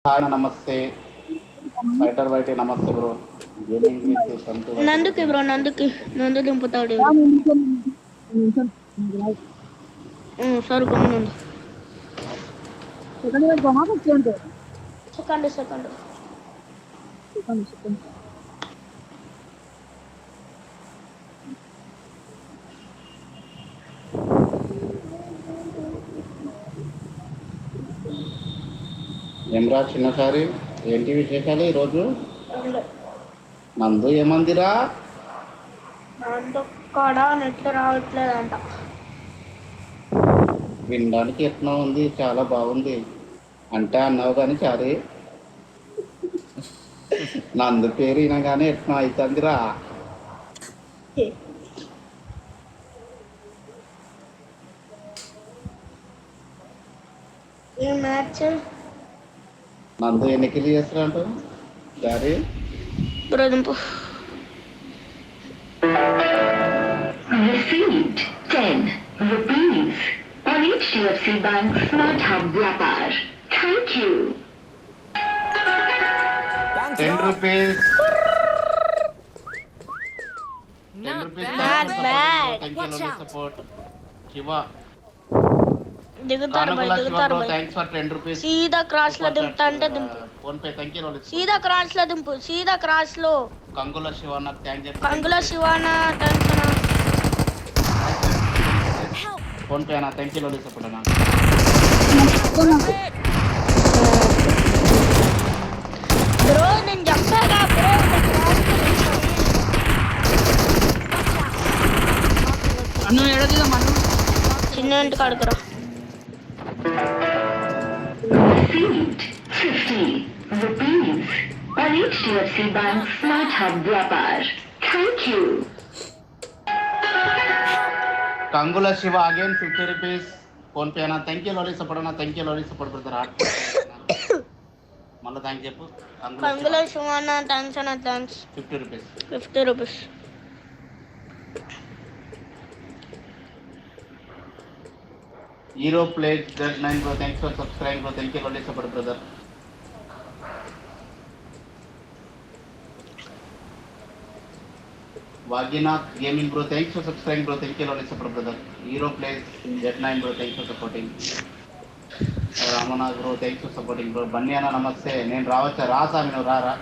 Hi నమస్తే fighter white నమస్తే bro gaming with Santhu white నందుకి bro నందు దింపుతాడు సార్ గమ్మునుంది సెకండ్ ఏమ్రా చిన్నసారి ఏంటి విశేషాలు ఈరోజు? నందు ఏమందిరా? నందు కాడ నెట్ రావట్లేదంట. వినడానికి ఎట్లా ఉంది, చాలా బాగుంది అంటే అన్నావు కానీ చారి నందు పేరు వినగానే ఎట్లా అవుతుందిరా. ఈ మ్యాచ్ నందు ఎన్ని కిలు చేస్తారంట చారి? బ్రదింపు Received 10 rupees on HDFC Bank Smart Hub Vyapar. Thank you. 10 rupees. Not bad. Support Shiva దిగుతారు థ్యాంక్స్ ఫర్ 10 రూపీస్. సీదా క్రాస్ లో దింపుతా అంటే దింపు. PhonePe thank you. సీదా క్రాస్ లో దింపు. సీదా క్రాస్ లో కంగుల శివ నాకు థ్యాంక్ చెప్పు. కంగుల శివాన థ్యాంక్స్ అన్న. ఫోన్ పే అన్న థ్యాంక్ యూ సపోర్ట్ అన్న. బ్రో నేను చెప్పాగా బ్రో అన్ను ఎడదిగా మనం చిన్న ఇంటికి అడుగురా. Received 50 rupees on HDFC Bank Smart Hub Vyapar. Thank you. కంగుల Shiva again 50 rupees PhonePe అన్న థ్యాంక్ యూ సపోర్ట్ అన్న. Thank you support brother. మళ్ళీ థ్యాంక్ చెప్పు. కంగుల శివాన థ్యాంక్స్ అన్న. Thanks 50 rupees. 50 rupees. Hero plays Z9 bro thanks for subscribe bro. Thank you support brother. Vaginath gaming bro thanks for subscribe bro. Thank you support brother. Hero plays Z9 bro thanks for supporting. Ramanath bro thanks for supporting bro. Bunny అన్న నమస్తే. నేను రావచ్చా? రా సామి నువ్వు రారా.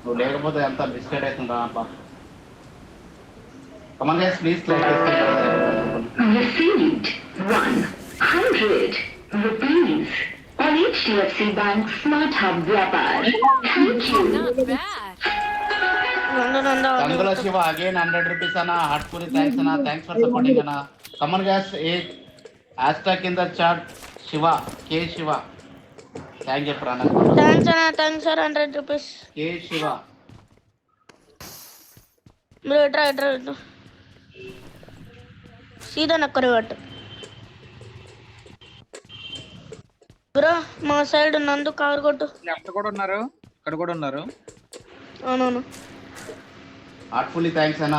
నువ్వు లేకపోతే ఎంత బిస్కెట్ అవుతుంది రా అప్ప. Come on guys please like Received 100 rupees on HDFC Bank Smart Hub Vyapar. Thank you. కంగుల శివ అగైన్ 100 రూపీస్ అన్న. హార్ట్ఫుల్లీ థ్యాంక్స్ అన్న. థ్యాంక్స్ ఫర్ సపోర్టింగ్ అన్న. కమన్ గైస్ ఏ హ్యాష్‌ట్యాగ్ కింద chat Shiva K Shiva thank you for అన్న. థ్యాంక్స్ అన్న. Thanks for 100 rupees. K Shiva bro ఇట్రా సీదా నక్కరు పట్టు బ్రో. మా సైడ్ నందు కవర్ కొట్టు. లెఫ్ట్ కూడా ఉన్నారు, ఇక్కడ కూడా ఉన్నారు. అవునవును హార్ట్ఫుల్లీ థ్యాంక్స్ అన్న.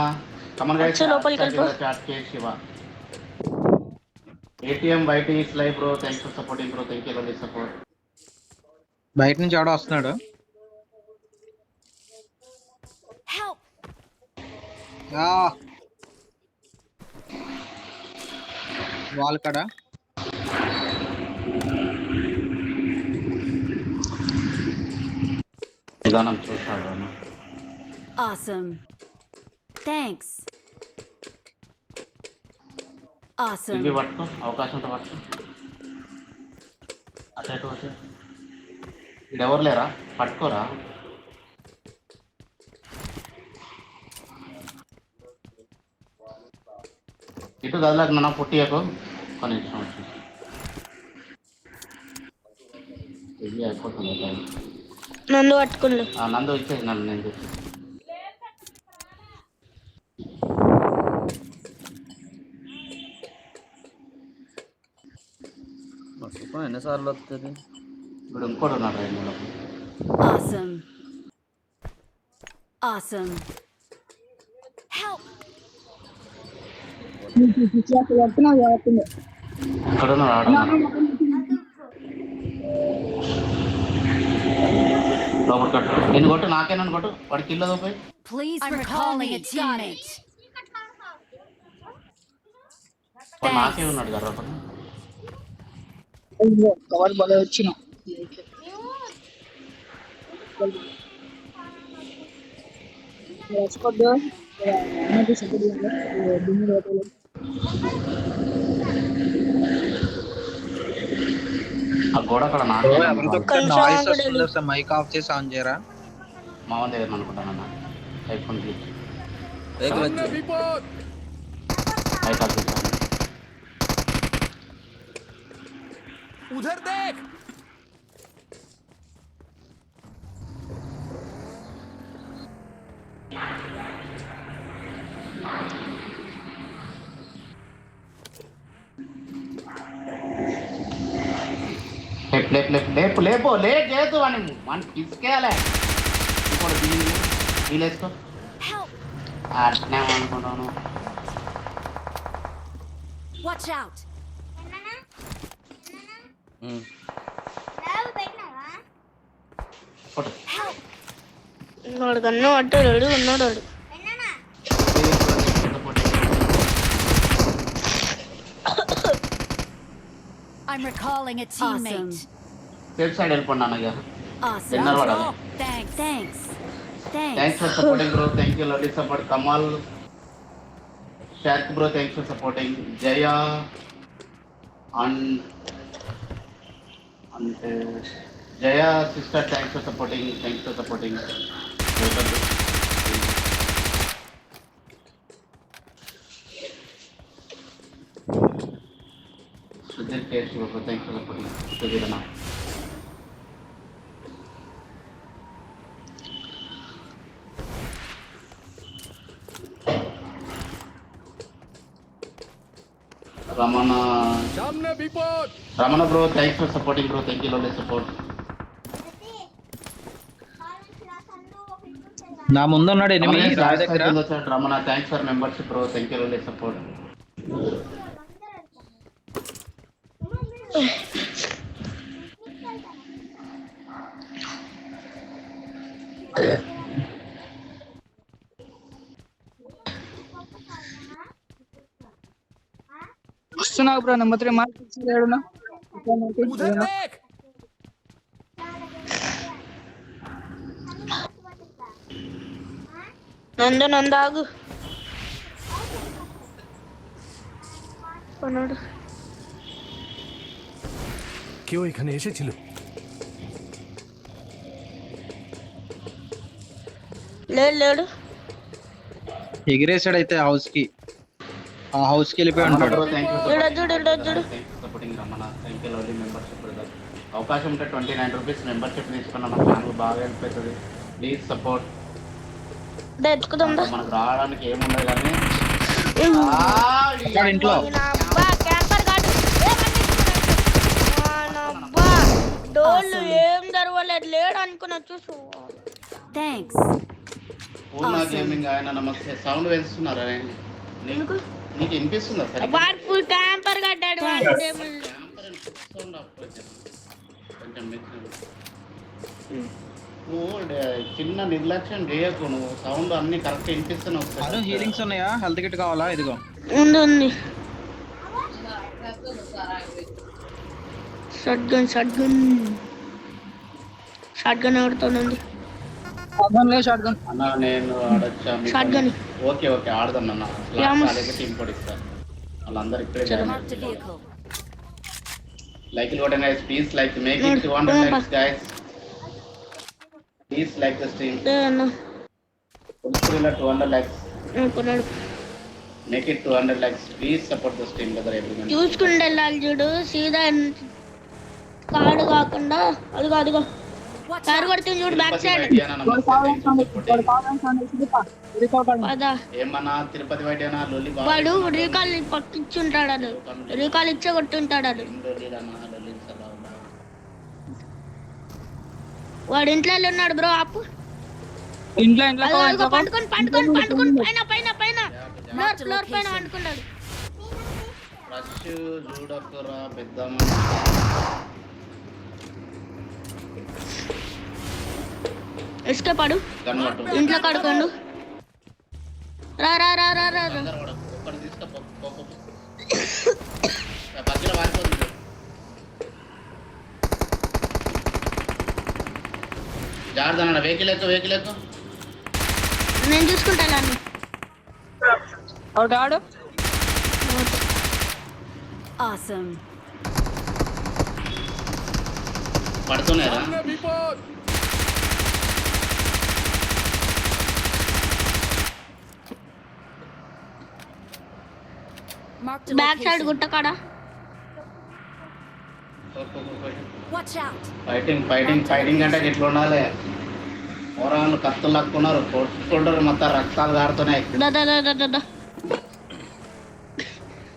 కమన్ గైస్ లోపలికి వెళ్ళిపో. Chat K Shiva. ATM white is live bro thanks for supporting bro. Thank you support. బయట నుంచి ఎవడో వస్తున్నాడు. వాల్ కడ విధానం చూస్తాడు అన్న. Awesome. Thanks. Awesome. ఇవి పట్టుకో, అవకాశం ఉంటే పట్టుకో. అటు ఇటు వచ్చి ఇక్కడ ఎవరు లేరా? పట్టుకోరా. ఇటు గదిలోకి నన్ను పుట్టియకు. కొన్ని నిమిషం వచ్చి ఇది అయిపోతుంది టైం. నందు పట్టుకుంది. నందు ఇచ్చేసి నన్ను నేను చెప్పి ఎన్నిసార్లు వస్తుంది? ఇప్పుడు ఇంకోటి ఉన్నాడు రైలు. Awesome. Awesome. Help. ఇక్కడ ఉన్నాడు ఆడ. లోపల కట్టు నేను కొట్టు నాకేనా కొట్టు వాడి కిల్లో పోయి Please recall a teammate. వాడు నాకే ఉన్నాడు కదా లోపల కవర్ బాగా వచ్చిన ఆ గోడ అక్కడ ఎవరితో నాకే నాయిస్ వస్తుంది సార్ మైక్ ఆఫ్ చేసి ఆన్ చేయరా మా వాళ్ళ దగ్గర అనుకుంటానన్నా ఐఫోన్ एक बच्चे ఐఫోన్ उधर देख లేపు లేపు లేట్ చేయొద్దు వాడిని వాడిని తీసుకెళ్ళాలి ఇంకోటి వీలేసుకో Help! అట్నే అనుకుంటాను Watch out! కొట్టు Help! వాడు కన్నా పట్టాడు ఉన్నాడు వాడు. I'm recalling a teammate. Safe side వెళ్ళిపోండి అన్నయ్య Awesome. Dinner వాడాలి. Thanks. Thanks. Thanks. Thanks for supporting bro thank you lovely support Kamal షాక్ bro thanks for supporting Jaya and అంటే Jaya sister thanks for supporting Sudheer Kesh bro thanks for supporting Sudheer అన్న రమణ सामने विपद Ramana bro thanks for supporting bro thank you lovely support నా ముందు ఉన్నాడు ఎనిమిది రాయి దగ్గర Ramana thanks for membership bro thank you lovely support వస్తున్నా బ్రో నెంబర్ 3 మార్క్ చేయలేడునా उधर देख నందాగు కొన్నాడు কেউ এখানে এসেছিল లేడు ఎగిరేసాడు అయితే హౌస్ కి ఆ హౌస్ కి వెళ్ళిపోయి ఉంటాడు చూడు supporting Ramana thank you lovely membership brother అవకాశం ఉంటే 29 రూపీస్ మెంబర్షిప్ తీసుకున్నాను నా ఛానల్ బాగా హెల్ప్ అవుతుంది ప్లీజ్ సపోర్ట్ ఎత్తుకుదా మనకు రావడానికి ఏముండదు కానీ ఇక్కడ ఇంట్లో క్యాంపర్ గాడు డోళ్ళు ఏం జరగలేదు లేడు అనుకున్నా చూసు Thanks. పూర్ణ గేమింగ్ ఆయన నమస్తే సౌండ్ వేస్తున్నారా నీకు వినిపిస్తుందా సరే వాడు ఫుల్ క్యాంపర్ కట్టాడు వాడు కొంచెం నువ్వు చిన్న నిర్లక్ష్యం చేయకు నువ్వు సౌండ్ అన్ని కరెక్ట్ వినిపిస్తున్నావు అను హీలింగ్స్ ఉన్నాయా హెల్త్ కిట్ కావాలా ఇదిగో ఉంది షార్ట్ గన్ ఆడుతుంది షార్ట్ గన్ అన్న నేను ఆడొచ్చా షార్ట్ గన్ ఓకే ఆడదాం అన్న అలాగే టీం పొడిస్తా వాళ్ళందరూ ఇక్కడే join Marked a vehicle. Like కొట్టండి guys please like make it 200 likes guys please like the stream full 200 likes make it 200 likes please support the stream brother everyone చూసుకుంటే వెళ్ళాలి చూడు సీదా కాడు కాకుండా అదిగో కారు కొడుతుంది చూడు బ్యాక్ సైడ్ అదా ఏమన్నా తిరుపతి వైద్యనా లొల్లి వాడు రీకాల్ పక్కించుంటాడు అది రీకాల్ ఇచ్చే కొట్టుంటాడు అది వాడు ఇంట్లో ఉన్నాడు బ్రో అప్పు ఇంట్లో అదిగో పండుకొని పైన ఫ్లోర్ పైన పండుకున్నాడు రష్ చూడకురా పెద్దమ్మ ఇసుకే పడు గన్ పట్టు ఇంట్లో కడుకోండు రా రా రా రా రా రా. అందరూ కూడా ఒక్కటి తీసుకో మధ్యలో వారిపోతుంది జాగ్రత్త అన్న వెహికల్ ఎక్కు నేను చూసుకుంటాను అన్ని ఒకటి ఆడు Awesome. పడుతున్నారా सामने विपद Marked a back side location. గుట్ట కాడ Watch out. ఫైటింగ్ అంటే ఇట్లా ఉండాలి పోరాళ్ళు కత్తులు లక్కున్నారు కొట్టుకుంటారు మొత్తం రక్తాలు కారుతున్నాయి దా దా దా దా, దా దా.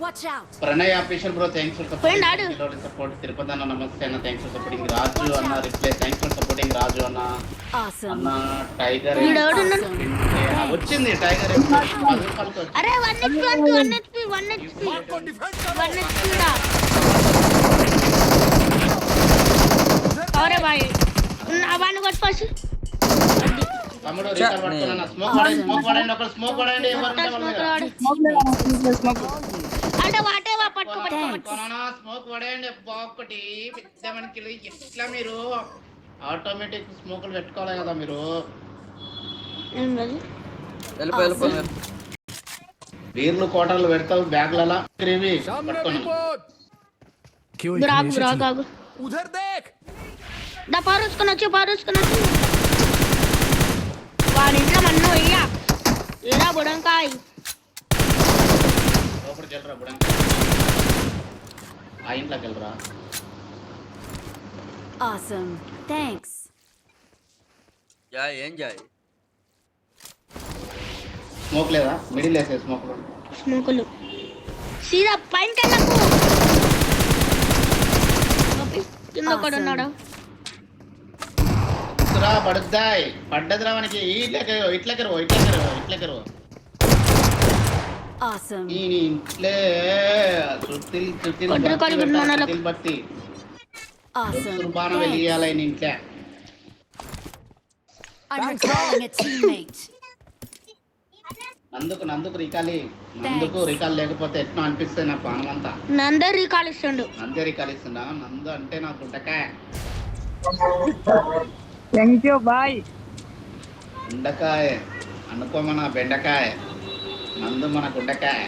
Watch out. Pranay official bro thanks for పోయిండు ఆడు. సపోర్ట్ తిరుపతి అన్న నమస్తే అన్న థ్యాంక్స్ ఫర్ సపోర్టింగ్ రాజు అన్న రిప్లై థ్యాంక్స్ ఫర్ సపోర్టింగ్ రాజు అన్న Awesome. అన్న టైగర్ వీడు ఎవడున్నాడు? వచ్చింది టైగర్ 10 రూపాయలకి వచ్చింది. అరే 1 HP అంటూ 1 HP 1 HP मार्क को डिफेंड 1 HP డా అరే బాయ్ అవన్నీ కొట్టు ఫస్ట్ తమ్ముడు రీకాల్ పట్టుకున్నా స్మోక్ పడండి ఒకరు స్మోక్ పడండి ఎవరు ఉంటే వాళ్ళ మీద. అంటే వాటే వా పట్టు పట్టు కొనానా స్మోక్ పడేయండి ఒక్కటి పెద్ద మనకి ఎట్లా మీరు ఆటోమేటిక్ స్మోకులు పెట్టుకోవాలి కదా మీరు ఏం లేదు వెళ్ళిపో బీర్లు కోటర్లు పెడతావు బ్యాగ్లలో ఇవి सामने పట్టుకున్నాం विपद क्यों బ్రాక్ इतने బ్రాక్ ऐसे ఆగు छिलो? उधर देख దా పారుసుకొని వచ్చి వాడి ఇంట్లో మన్ను అయ్యా ఏరా బుడంకాయ్ లోపలికి వెళ్ళరా బుడంక ఆ ఇంట్లోకి వెళ్ళరా Awesome. Thanks. జాయ్ ఏం జాయ్ స్మోక్ లేదా మిడిల్ వేసే స్మోక్ స్మోకులు సీదా పైన కెళ్ళకు కింద ఒకడు ఉన్నాడు రా పడుద్దాయి పడ్డదిరా మనకి ఇట్లకెరవు Awesome. ఈ ఇంట్లే చుట్టిల్ కొట్టుడు కొడుకు మనలకు. బట్టి Awesome. సుర్బాన వెలియాలి నీ ఇంట్లో I'm recalling a teammate. నందుకు రికాల్ లేకపోతే ఎట్లా అనిపిస్తుంది నా పానం అంతా నందరు రీకాల్ ఇస్తుండు నందే రికాల్ ఇస్తుందా నందు అంటే నా గుండకాయ థ్యాంక్ యూ బాయ్ గుండకాయ అనుకోమన బెండకాయ నందు మన గుండకాయ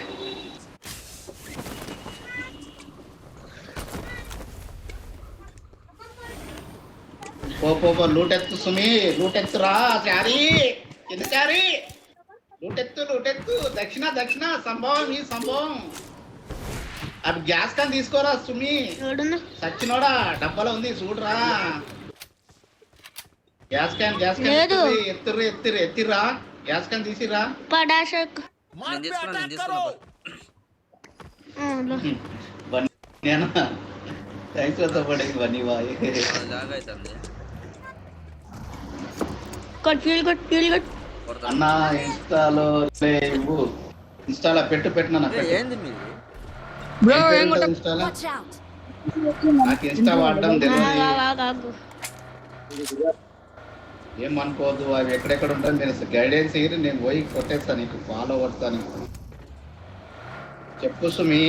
పో లూటెత్తు సుమి లూటెత్తురా చారి కింద చారి లూటెత్తు దక్షిణ సంభవం ఈ సంభవం అది గ్యాస్ కాన్ తీసుకోరా సుమి ఎవడున్నా సచ్చినోడా డబ్బాలో ఉంది చూడరా గ్యాస్ క్యాన్ లేదు. ఎత్తిర్రా గ్యాస్ క్యాన్ తీసిరా పడాషక్ मार्क पे నేను अटैक తీసుకున్నా करो thanks for supporting Bunny boy జాగా అవుతుంది కొట్ ఫీల్ గుడ్ అన్న ఇన్స్టాలో లేవు ఇన్స్టాలో పెట్టినా ఏంది మీది బ్రో ఏం కొట్ట ఇన్స్టాలో Watch out. నాకు ఇన్స్టా వాడడం తెలియదు ఆగు ఏమనుకోవద్దు అవి ఎక్కడెక్కడ ఉంటాయి నేను గైడెన్స్ ఇయ్యి నేను పోయి కొట్టేస్తాను నీకు ఫాలో కొడతాను చెప్పు సుమి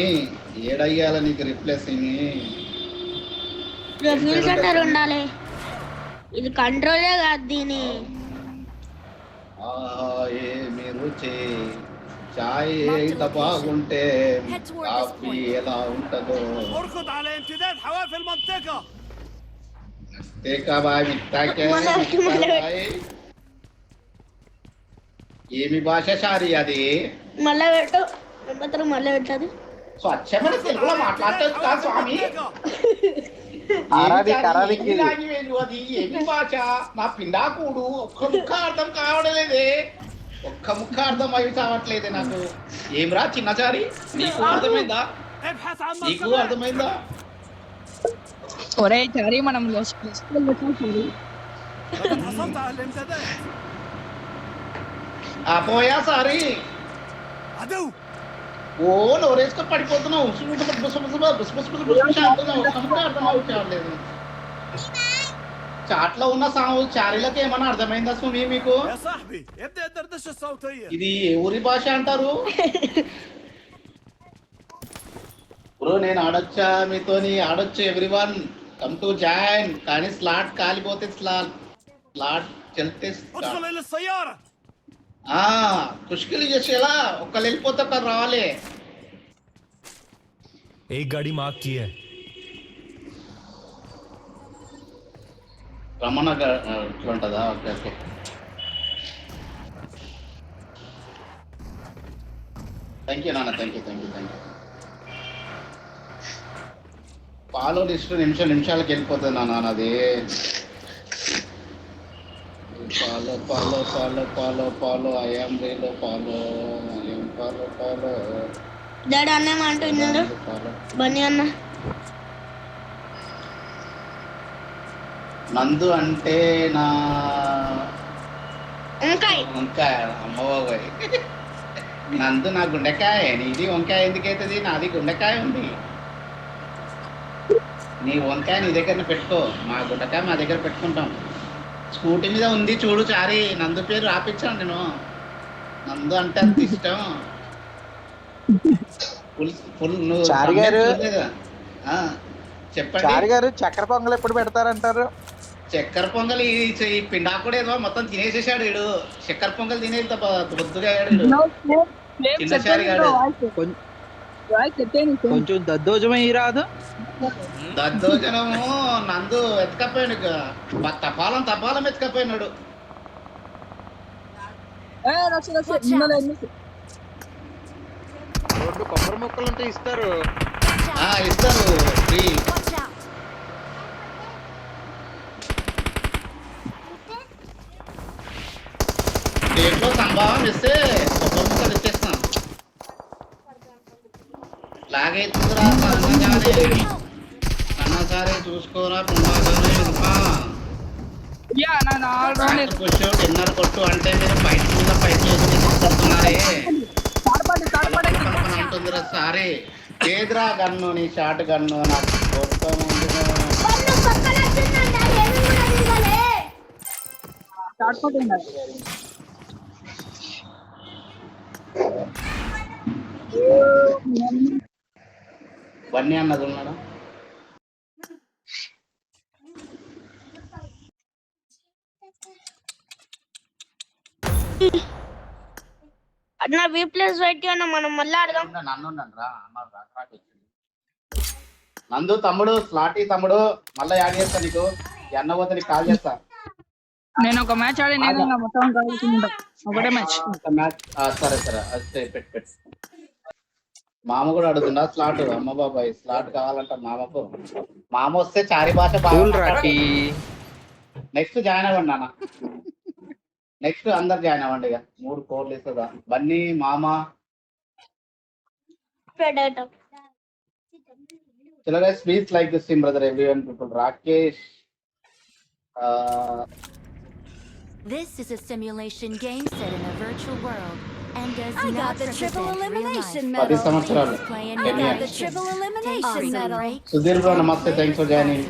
ఏడయ్యాల నీకు రిప్లేస్ ఫ్యూల్ సెంటర్ ఉండాలి ఇది కంట్రోలే కాదు దీని ఏమి రుచి చాయ్ ఎంత బాగుంటే కాఫీ ఎలా ఉంటుందో اركض على امتداد حواف المنطقة ఏమి భాష సారి అది మళ్ళీ పెట్టు ఎంబత్తరు మళ్ళీ పెట్టదు స్వచ్ఛమైన తెలుగులో మాట్లాడతాడు కా స్వామి అది ఏమి భాష నా పిండాకుడు ఒక్క ముక్క అర్థం కావడలేదే ఒక్క ముక్క అర్థం అయి కావట్లేదే నాకు ఏమిరా చిన్నచారి నీకు అర్థమైందా ابحث عن నీకు مصدر అర్థమైందా ఒరే చారి మనం لقد حصلت على الامتداد ఆ పోయా సారి عدو ఓ నోరేసుకో పడిపోతున్నావు చాట్లో ఉన్న సాంగ్ చారీలకి ఏమన్నా అర్థమైందా సుమి మీకు? يا صاحبي ابدأ الدردشة الصوتية. ఇది ఏ ఊరి భాష అంటారు? బ్రో నేను ఆడొచ్చా మీతోని? ఆడొచ్చు ఎవ్రీవన్ కమ్ టు జాయిన్. కానీ స్లాట్ కాలిపోతే స్లాట్ చెల్తే ادخل إلى السيارة. ముష్కిల్ చేసి ఎలా ఒక్కళ్ళు వెళ్ళిపోతే ఒకరు రావాలి. एक गाड़ी मार्क की है। రమణ ఇట్లా ఉంటుందా? Okay okay. థ్యాంక్ యూ నాన్న, థ్యాంక్ యూ. ఫాలో లిస్ట్ నిమిషాలకి వెళ్ళిపోతుంది నాన్న అది. ఫాలో ఐఎమ్ రీలో ఫాలో. డాడీ అన్న అంటూ విన్నారు బన్నీ అన్న. నందు అంటే నా వంకాయ అమ్మబాబోయ్. నందు నా గుండెకాయ. నీది వంకాయ ఎందుకైతుంది? నాది గుండెకాయ ఉంది. నీ వంకాయ నీ దగ్గర పెట్టుకో, మా గుండెకాయ మా దగ్గర పెట్టుకుంటాం. స్కూటీ మీద ఉంది చూడు చారి, నందు పేరు రాపించాను నేను. నందు అంటే అంత ఇష్టం. చారి గారు చెప్పండి. చారి గారు చక్కెర పొంగల్ ఎప్పుడు పెడతారంటారు? చక్కెర పొంగల్ ఈ పిండాకుడు ఏదో మొత్తం తినేసేసాడు వీడు. చక్కెర పొంగల్ తినేది బొద్దుగా చిన్న చారి గారు. కొంచెం దద్దోజమై రాదు? దద్దోజనము నందు ఎత్తుకపోయాడు. తపాలం ఎత్తుకపోయినాడు. రెండు కొబ్బరి ముక్కలు ఉంటే ఇస్తారు. ఇస్తారు ఫ్రీ. Watch out. దేంట్లో సంభావం ఇస్తే కొబ్బరి ముక్కలు ఇచ్చేస్తాం. లాగైతుందిరా అన్నసారి చూసుకోరా. కూర్చో డిన్నర్ కొట్టు అంటే మీరు పైకి మీద పైకి కొడుతున్నారే అంటుందిరా సారీ. ఏదిరా గన్ను? నీ షార్ట్ గన్ను నాకు కొట్టం బన్నీ అన్నది ఉన్నాడా? అన్న వి ప్లస్ వైట్ అన్న మనం మళ్ళీ ఆడదాం. నందు తమ్ముడు, స్లాటీ తమ్ముడు, మళ్ళీ యాడ్ చేస్తా నీకు. అన్న పోతే నీకు కాల్ చేస్తా. నేను ఒక మ్యాచ్ ఆడి మొత్తం ఒకటే మ్యాచ్. సరే అదే పెట్టు. మామ కూడా అడుగుతున్నా స్లాట్. అమ్మ బాబాయ్ స్లాట్ కావాలంట మామకు. మామ వస్తే చారి భాష బాగా. నెక్స్ట్ జాయిన్ అవ్వండి నాన్న. నెక్స్ట్ అందరు జాయిన్ అవ్వండి. ఇక 3 కోర్లు ఇస్తుందా బన్నీ మామ. చలో guys please like this stream brother everyone people. Rakesh This is a simulation game set in a virtual world and does I not got the triple represent real elimination life. 10 సంవత్సరాలు. Play I any got the action. triple elimination Awesome, medal. right? Sudheer bro నమస్తే, thanks for joining.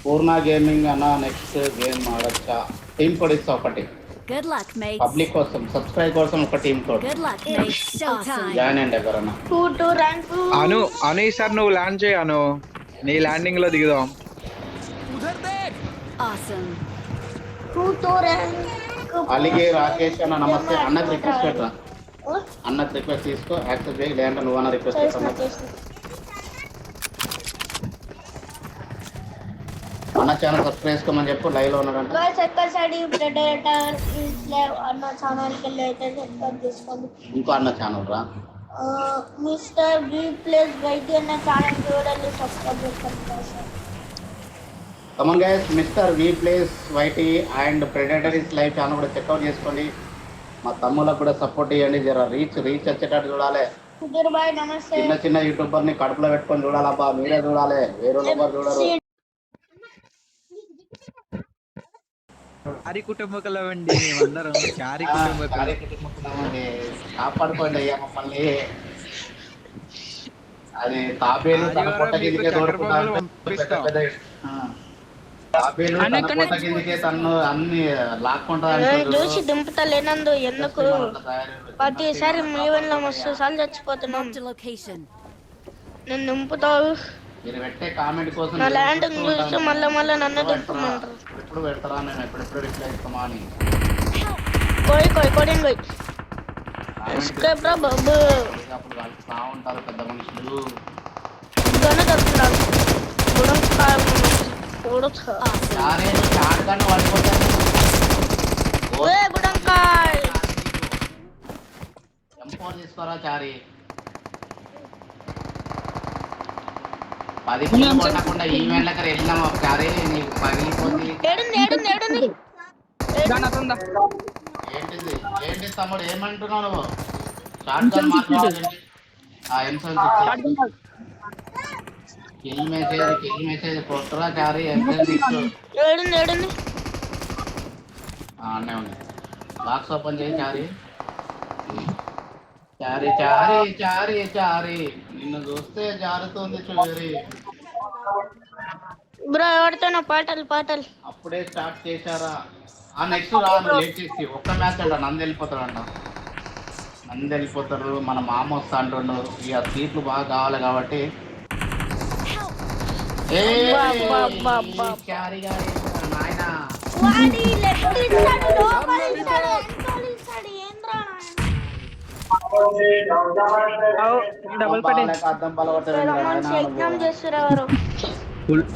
Purna gaming అన్న next game ఆడొచ్చా? Team code ఇస్తా ఒకటి. Good luck, mates. Public కోసం subscribe కోసం ఒక team code. Good luck, mates. Awesome. Join అండి ఎవరన్నా. 2 to rank. అను ఈసారి నువ్వు ల్యాండ్ చేయను. నీ ల్యాండింగ్ లో దిగుదాం. Awesome. 2 to rank. అలాగే రాకేష్ అన్న నమస్తే. అన్నకు రిక్వెస్ట్ పెట్టరా? అన్నకు రిక్వెస్ట్ తీసుకో, యాక్సెప్ట్ చేయి. లేదంటే నువ్వు అన్న రిక్వెస్ట్ పెట్టన్నా. అన్న ఛానల్ సబ్స్క్రైబ్ చేసుకోమని చెప్పు. లైవ్ లో ఉన్నాడంట. గైస్ ఒక్కసారి ప్రెడేటర్ ఇస్ లైవ్ అన్న ఛానల్ కి వెళ్ళి అయితే సబ్స్క్రైబ్ చేసుకోండి. ఇంకో అన్న ఛానల్ రా, మిస్టర్ వి ప్లస్ వైట్ అన్న ఛానల్ కి వెళ్ళి సబ్స్క్రైబ్ చేసుకోండి. Come on guys, mister V plus white and predator is live channel కూడా చెక్అవుట్ చేసుకోండి. మా తమ్ములకు కూడా సపోర్ట్ ఇవ్వండి. జర రీచ్ వచ్చేటట్టు చూడాలి. సుధీర్ బాయ్ నమస్తే. చిన్న యూట్యూబర్ ని కడుపులో పెట్టుకొని చూడాలబ్బా. మీరే చూడాలి, వేరే ఎవరు చూడరు. చారి కుటుంబకులు అండి మేమందరం. చారి కుటుంబం కాపాడుకోండి అయ్యా మమ్మల్ని. అది తాపేలు తన పొట్ట కిందకే తోడుకుంటా. తాబేలు అన్న తన ఇక్కడ పొట్ట కిందకే తను అన్ని లాక్కుంటా నేను చూసి దింపుతా లేనందు ఎందుకు ప్రతిసారి మీ వల్ల మస్తు సార్లు చచ్చిపోతున్నాం. Marked a location. నేను దింపుతావు మీరు పెట్టే కామెంట్ కోసం నా ఎదురు ల్యాండ్ చూస్తూ చూస్తే ఉంటాను. మళ్ళీ నన్ను ఎప్పుడు దింపమంటారు. ఎప్పుడు పెడతారా మేము ఎప్పుడెప్పుడు రిప్లై ఇస్తామా అని కొడిన్ పోయి ఎస్కేప్ రా బాబు. అప్పుడు కలుస్తా ఉంటారు పెద్ద మనుషులు. ఇదనే దొరుకుతున్నాడు కొడుతా చారే షార్ట్ గన్ పడిపోతాను. బుడంకాయ్ M4 తీసుకోరా చారి. 10 కిలో కొట్టకుండా ఈవెంట్ దగ్గర వెళ్ళినాం ఒకసారి నీకు పగిలిపోతుంది. ఏడుంది దాని అతుందా ఏంటిది ఏంటి తమ్ముడు ఏమంటున్నావు నువ్వు? షార్ట్ గన్ మాట్లాడాలి. కిల్ మెసేజ్ కొట్టరా చారి. ఏడుంది అన్నీ ఉన్నాయి. బాక్స్ ఓపెన్ చేయి చారి. చారి చారి చారి చారి నిన్ను చూస్తే జారుతుంది చూరి. బ్రో ఎవరితోనో పాటలు అప్పుడే స్టార్ట్ చేశారా? నెక్స్ట్ రా నువ్వు లేట్ చేసి ఒక్క మ్యాచ్ అంట నంది వెళ్ళిపోతాడంట. నంది వెళ్ళిపోతారు. మన మామ వస్తా అంటుండు. ఇక సీట్లు బాగా కావాలి కాబట్టి చారి గారి నాయన వాడి లెఫ్ట్ ఇస్తాడు లోపల ఇస్తాడు వెనకాల ఇస్తాడు ఏంద్రా డబుల్ పడే అర్థం పలవట్లేదు. మంచి ఎగ్జామ్ చేస్తారు ఎవరు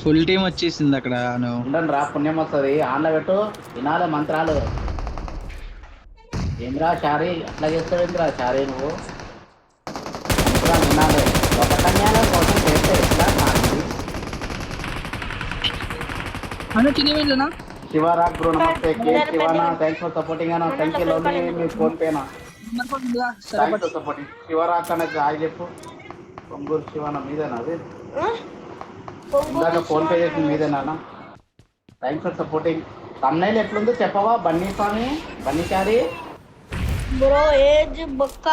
ఫుల్ టీం వచ్చేసింది అక్కడ నువ్వు ఉండండి రా పుణ్యం వస్తుంది. ఆన్లో పెట్టు వినాలి మంత్రాలు. ఏంద్రా చారి అట్లా చేస్తావేంద్రా చారి నువ్వు? మంత్రాలు వినాలి. ఒక కన్యాల కోసం చేస్తే ఎట్లా నాకు అన్న చిన్న వెళ్ళనా శివరాక్ బ్రో నమస్తే. కే శివనా థ్యాంక్స్ ఫర్ సపోర్టింగ్ అన్న. థ్యాంక్ యూ లోని మీ ఫోన్ పేనా థ్యాంక్స్ ఫర్ సపోర్టింగ్. శివరాక్ అనేది హాయ్ చెప్పు. పొంగూరు శివన మీదేనా అది? ఇందాక ఫోన్ పే చేసింది మీదేనా? Thanks for supporting. తమ్నైల్ ఎట్లుందో చెప్పవా బన్నీ స్వామి? బన్నీ చారి బ్రో ఏజ్ బొక్క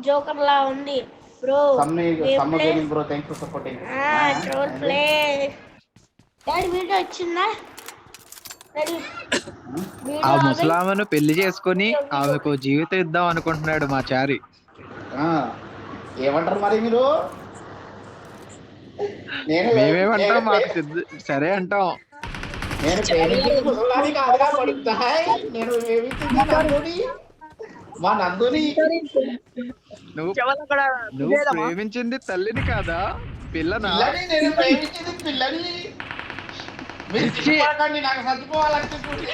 జోకర్ లా ఉంది బ్రో. Sammu gaming bro thanks for supporting. Troll play daddy video వచ్చిందా? ఆ ముసలామను పెళ్లి చేసుకొని ఆమెకు జీవితం ఇద్దాం అనుకుంటున్నాడు మా చారి. ఏమంటారు మరి మీరు? మేమేమంటాం మాకు సరే అంటాం. నేను ప్రేమించింది ముసలాన్ని కాదుగా పడుతా. నేను ప్రేమించింది నందుని, మా నందుని. నువ్వు ప్రేమించింది తల్లిని కాదా పిల్లనా? పిల్లని నేను ప్రేమించింది పిల్లని. మీరు సిగ్గుపడకండి, నాకు చచ్చిపోవాలనిపిస్తుంది.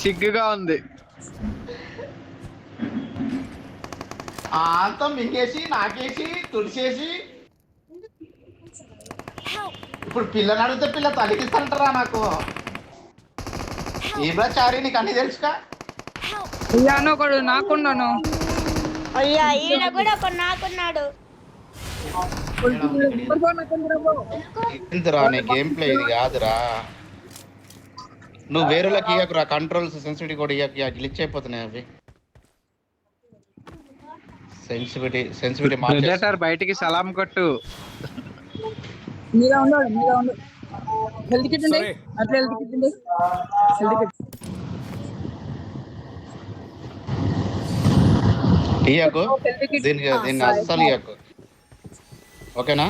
సిగ్గుగా ఉంది. అంతా మింగేసి నాకేసి తుడిచేసి ఇప్పుడు పిల్లని అడిగితే పిల్ల తలికిస్తాంటారా నాకు? ఏబ్రా చారి నీకు అన్ని తెలుసుగా? అయ్యాను ఒకడు నాకున్నాను. అయ్యా ఈయన కూడా ఒక నాకున్నాడు. ఏందిరా నీ గేమ్ ప్లే ఇది కాదురా. నువ్వు వేరేలకి ఇయ్యకురా. కంట్రోల్స్ సెన్సిటివిటీ కూడా ఇయ్యక గ్లిచ్ అయిపోతున్నాయి అవి. సెన్సిటివిటీ ప్రెడేటర్ బయటికి సలాం కొట్టు. మీరా ఉండు హెల్త్ కిట్ ఉండే అట్లా హెల్త్ కిట్ ఉండే ఇయ్యకు. దీన్ని అస్సలు ఇయ్యకు. ఓకేనా?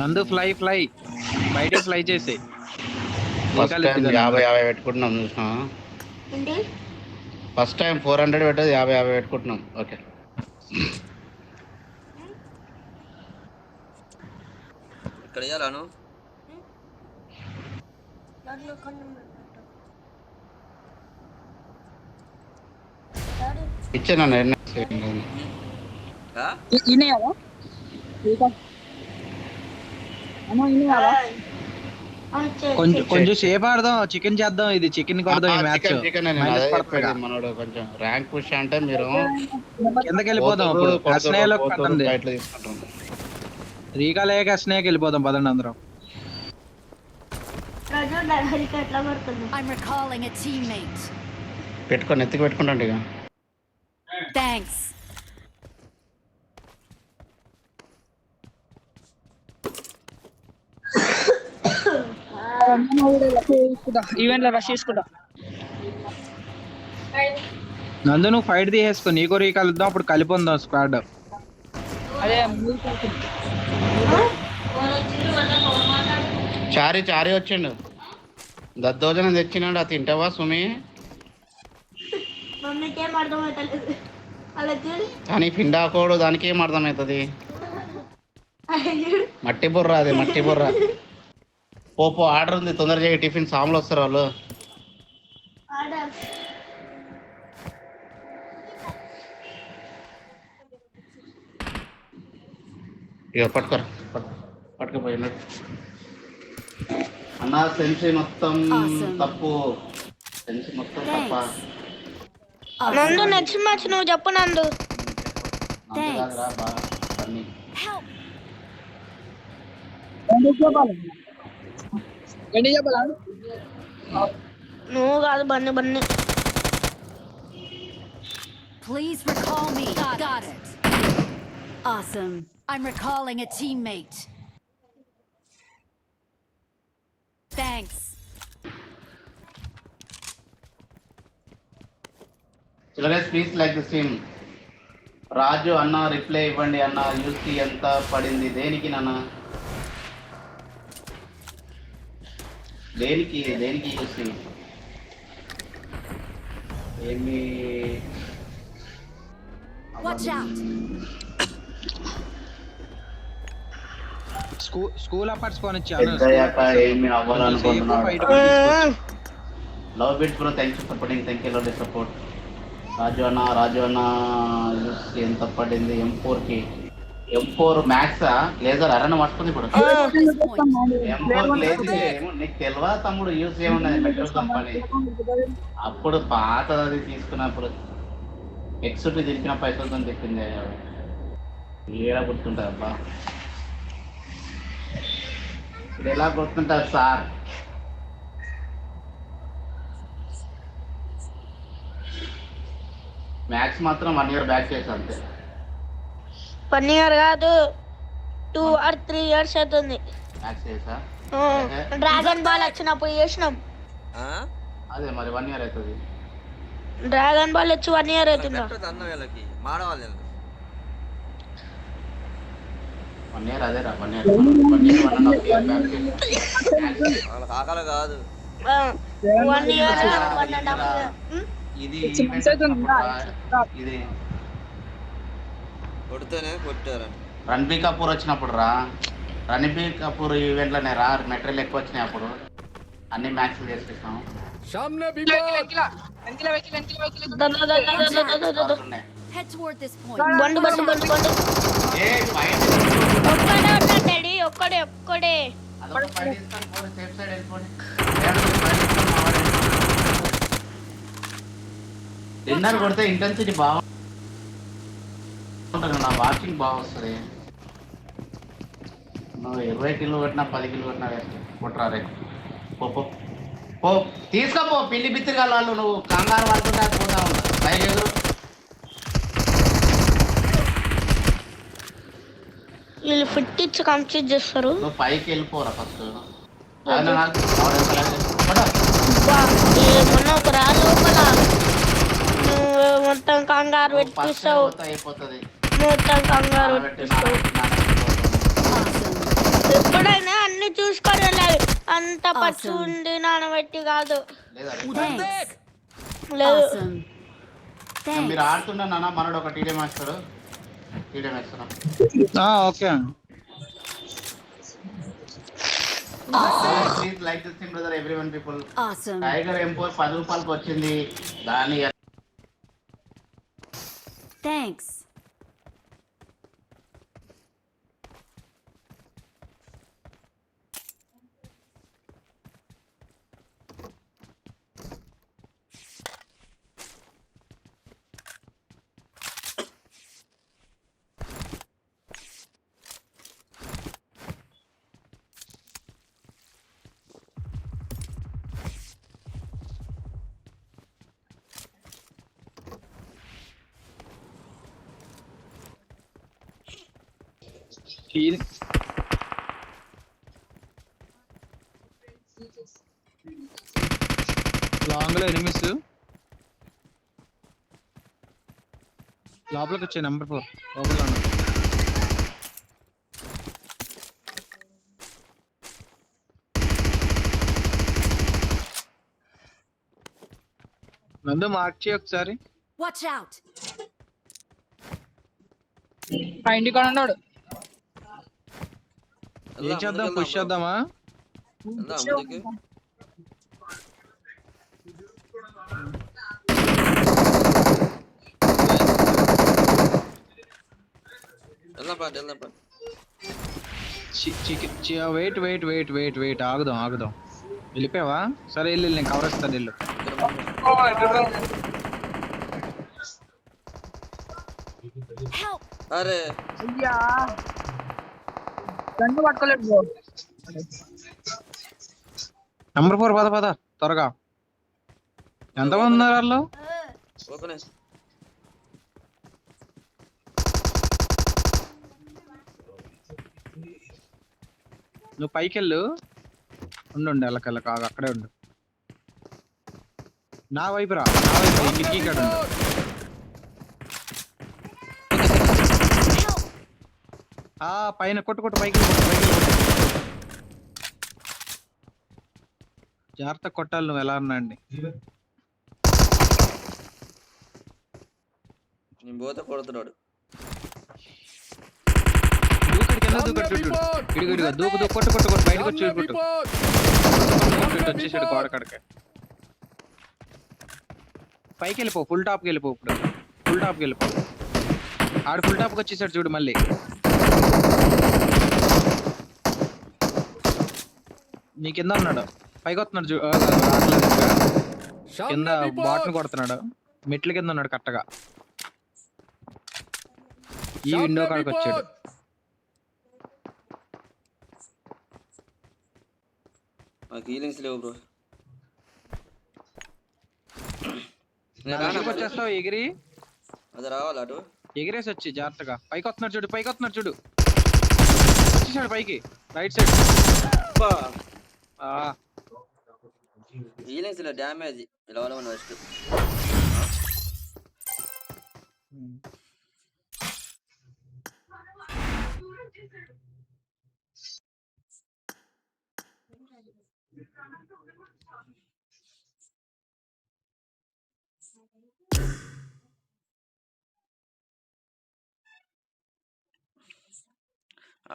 నందు ఫ్లై బయటికి ఫ్లై చేసి ఫస్ట్ టైం 50 పెట్టుకుంటున్నాం చూసినా. ఫస్ట్ టైం 400 పెట్టేది 50 పెట్టుకుంటున్నాం. ఓకే ఇక్కడ ఇయ్యాలను ఇచ్చాను. ఇనేయాలా కొంచెం సేపు ఆడదాం. చికెన్ చేద్దాం. ఇది చికెన్ కొడదాం ఈ మ్యాచ్. మనోడు కొంచెం ర్యాంక్ పుష్ అంటే మీరు కిందకి వెళ్ళిపోదాం. ఇప్పుడు అస్నేహలో పట్టండి. రీకా లేక అస్నేహకి వెళ్ళిపోదాం. పదండి అందరం. ఎట్లా పడుతుంది. I'm recalling a teammate. పెట్టుకొని ఎత్తికి పెట్టుకుంటాండి ఇక. Thanks. ఈవెంట్ లో రష్ చేసుకుంటా. నందు నువ్వు ఫైట్ తీసేసుకో, నీకు రీ కలుద్దాం, అప్పుడు కలిపి ఉందాం స్క్వాడ్. అదే చారీ వచ్చిండు, దద్దోజనం తెచ్చినాడు. అది తింటావా సుమి? మమ్మీకేం అర్థమవుతలేదు అలా చూడు. కానీ పిండాకోడు దానికి ఏం అర్థమవుతుంది? మట్టి బుర్ర, అది మట్టి బుర్ర. పో ఆర్డర్ ఉంది, తొందర చేయి. టిఫిన్ సాములు వస్తారు వాళ్ళు. ఇక పట్టుకోరా, పట్టుకుపోయినాడు అన్న. సెన్సీ మొత్తం తప్పు, సెన్సీ మొత్తం తప్ప. నందు నెక్స్ట్ మ్యాచ్ నువ్వు చెప్పు నందు. నందు కాదురా బా, బన్నీ. గడ్డి చెప్పాలా? నువ్వు కాదు Bunny Bunny. Please recall me. Got it. Awesome. I'm recalling a teammate. Thanks. చిల్లరేస్ please like the stream. Raju అన్న రిప్లై ఇవ్వండి అన్న. యూసీ ఎంత పడింది? దేనికి నాన్న? దేనికి యూసీ? ఏమి Watch out. స్కూల్ అపార్ట్స్ కొని పెద్దయ్యాక ఏమి అవ్వాలనుకుంటున్నాడు? Love bit bro, thank you supporting. Thank you love support. Raju అన్న యూసీ ఎంత పడింది? M4కి. M4 మ్యాక్స్ లేజర్ అరణ పట్టుకుంది ఇప్పుడు. M4 లేదు ఏమో నీకు తెలియదా తమ్ముడు? యూస్ ఏమున్నది పెట్రోల్ కంపెనీ. అప్పుడు పాతది తీసుకున్నప్పుడు ఎక్సుట్ తిరిగిన పైసలతో చెప్పింది. ఏడా గుర్తుంటుంది అబ్బా, ఇది ఎలా గుర్తుంటుంది సార్? మ్యాక్స్ మాత్రం 1 year బ్యాక్ చేసా అంతే. 1 year కాదు, 2 or 3 years అవుతుంది. మ్యాక్స్ చేసా. డ్రాగన్ బాల్ వచ్చినప్పుడు చేసినాం. అదే మరి 1 year అవుతుంది. డ్రాగన్ బాల్ వచ్చి 1 year అవుతుంది. అన్న వీళ్ళకి మాడవాలి 1 year అదేరా, 1 year 1.5 year బ్యాక్ వాళ్ళ కాకలు కాదు. 1 year 1.5 year. ఇది ఇది కొడితేనే కొట్టారని. రణబీర్ కపూర్ వచ్చినప్పుడు రా, రణబీర్ కపూర్ ఈవెంట్లోనే రా, మెటీరియల్ ఎక్కువ వచ్చినాయి అప్పుడు. అన్ని మ్యాక్స్ చేసేసాం. Head toward this point. బండి బండి బండి బండి. ఏ ఫైట్ ఒక్కడే ఉంటాడు డాడీ, ఒక్కడే. అదొక ఫైట్ తీసుకొని పోయి సేఫ్ సైడ్ వెళ్ళిపోండి. డిన్నర్ కొడితే ఇంటెన్సిటీ బాగుంటుంది, నా వాచింగ్ బాగా వస్తుంది. నువ్వు 20 కిలో కొట్టినా 10 కిలో కొట్టినా కొట్టరా రే. పో తీసుకోపో, పిల్లి బిత్తిరిగా వాళ్ళు. నువ్వు కంగారు పడుతుంటే పోతా ఉంటావు. పైకి ఎదురు వీళ్ళు ఫిట్ ఇచ్చి కంప్లీట్ చేస్తారు. నువ్వు పైకి వెళ్ళిపోరా ఫస్ట్. ఏమన్నా ఒక రా లోపల నువ్వు మొత్తం కంగారు పెట్టిస్తావు. అయిపోతుంది మొత్తం కంగారు పెట్టిస్తావు. ఎప్పుడైనా అన్ని చూసుకొని వెళ్ళాలి, అంత పచ్చి ఉండి నానబెట్టి కాదు. Thanks. లేదు. Awesome. మీరు ఆడుతున్నా నాన్న, మనడు ఒక టీడీఎం వేస్తాడు. టీడీఎం వేస్తున్నాం. Okay. Please like this thing brother everyone people. Awesome. Tiger M4 10 రూపాయలకి వచ్చింది. దాని Thanks. లాంగ్ లో ఎనిమిస్ లోపలికి వచ్చాయి. నెంబర్ 4 లోపల ఉన్నా. నందు మార్క్ చేయి ఒకసారి. Watch out! ఆ ఇంటి కాడ ఉన్నాడు. ఏం చేద్దాం? పుష్ చేద్దామా? ముందుకి వెళ్దాం. వెయిట్ ఆగుదాం. వెళ్ళిపోయావా? సరే వెళ్ళు, నేను కవర్ ఇస్తాను. వెళ్ళు. Help! అరే అయ్యా గన్ను పట్టుకోలేదు బ్రో. నెంబర్ 4 పద త్వరగా. ఎంతమంది ఉన్నారు వాళ్ళు? ఓపెన్ నువ్వు పైకి వెళ్ళు. ఉండు ఎల్లకెళ్ళ కాదు, అక్కడే ఉండు. నా వైపు రా. ఈ కిటికీ కాడ ఉండు. ఆ పైన కొట్టు పైకి జాగ్రత్త కొట్టాలి. నువ్వు ఎలా ఉన్నాండి? నేను పోతే కొడుతున్నాడు. దూకు కొట్టు బయటకు వచ్చి వచ్చేసాడు గోడ కడక. పైకి వెళ్ళిపో. ఫుల్ టాప్కి వెళ్ళిపో. ఇప్పుడు ఫుల్ టాప్కి వెళ్ళిపో. ఆడు ఫుల్ టాప్కి వచ్చేసాడు చూడు. మళ్ళీ నీ కింద ఉన్నాడు. పైకి వస్తున్నాడు కింద బాట్ని కొడుతున్నాడు. మెట్ల కింద ఉన్నాడు కరెక్ట్గా. ఈ విండో కాడికి వచ్చాడు. నాకు హీలింగ్స్ లేవు బ్రో. వచ్చేస్తావు ఎగిరి. అది రావాలి అటు ఎగిరేసి వచ్చి జాగ్రత్తగా. పైకి వస్తున్నాడు చూడు. వచ్చేసాడు పైకి. Right side. హీలింగ్స్ లో డ్యామేజ్ ఇలా ఫస్ట్.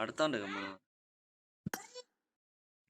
ఆడుతాండే మనం.